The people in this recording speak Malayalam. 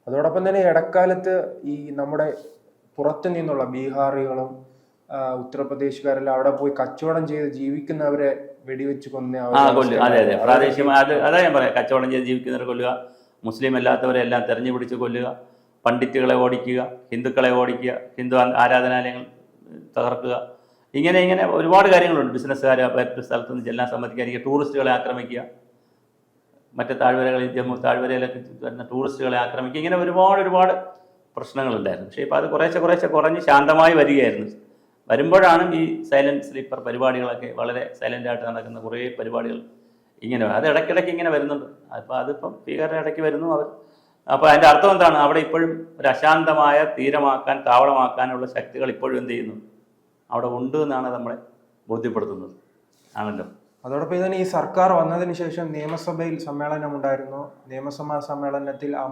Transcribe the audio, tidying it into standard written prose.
അതോടൊപ്പം തന്നെ ഇടക്കാലത്ത് ഈ നമ്മുടെ പുറത്തു നിന്നുള്ള ബീഹാറികളും ഉത്തർപ്രദേശുകാരെല്ലാം അവിടെ പോയി കച്ചവടം ചെയ്ത് ജീവിക്കുന്നവരെ വെടിവെച്ച് കൊല്ലുക. അതെ അതെ, പ്രാദേശികമായി അതാ ഞാൻ പറയാം, കച്ചവടം ചെയ്ത് ജീവിക്കുന്നവരെ കൊല്ലുക, മുസ്ലിം അല്ലാത്തവരെ എല്ലാം തെരഞ്ഞു പിടിച്ച് കൊല്ലുക, പണ്ഡിറ്റുകളെ ഓടിക്കുക, ഹിന്ദുക്കളെ ഓടിക്കുക, ഹിന്ദു ആരാധനാലയങ്ങൾ തകർക്കുക, ഇങ്ങനെ ഒരുപാട് കാര്യങ്ങളുണ്ട്. ബിസിനസ്സുകാരെ മറ്റു സ്ഥലത്ത് നിന്ന് ചെല്ലാൻ സമ്മതിക്കാതിരിക്കുക, ടൂറിസ്റ്റുകളെ ആക്രമിക്കുക, മറ്റ് താഴ്വരകളിൽ ജമ്മു താഴ്വരയിലൊക്കെ വരുന്ന ടൂറിസ്റ്റുകളെ ആക്രമിക്കുക, ഇങ്ങനെ ഒരുപാട് പ്രശ്നങ്ങളുണ്ടായിരുന്നു. പക്ഷേ ഇപ്പോൾ അത് കുറേശ്ശെ കുറഞ്ഞ് ശാന്തമായി വരികയായിരുന്നു. വരുമ്പോഴാണ് ഈ സൈലൻറ്റ് സ്ലീപ്പർ പരിപാടികളൊക്കെ, വളരെ സൈലൻ്റായിട്ട് നടക്കുന്ന കുറേ പരിപാടികൾ ഇങ്ങനെ അത് ഇടയ്ക്കിടയ്ക്ക് ഇങ്ങനെ വരുന്നുണ്ട്. അപ്പോൾ അതിപ്പം ഭീകരരുടെ ഇടയ്ക്ക് വരുന്നു അവർ. അപ്പോൾ അതിൻ്റെ അർത്ഥം എന്താണ്? അവിടെ ഇപ്പോഴും ഒരു അശാന്തമായ തീരമാക്കാൻ, താവളമാക്കാനുള്ള ശക്തികൾ ഇപ്പോഴും എന്ത് ചെയ്യുന്നു, അവിടെ ഉണ്ട് എന്നാണ് നമ്മളെ ബോധ്യപ്പെടുത്തുന്നത് ആണല്ലോ. അതോടൊപ്പം തന്നെ ഈ സർക്കാർ വന്നതിന് ശേഷം നിയമസഭയിൽ സമ്മേളനം ഉണ്ടായിരുന്നു. നിയമസഭാ സമ്മേളനത്തിൽ ആ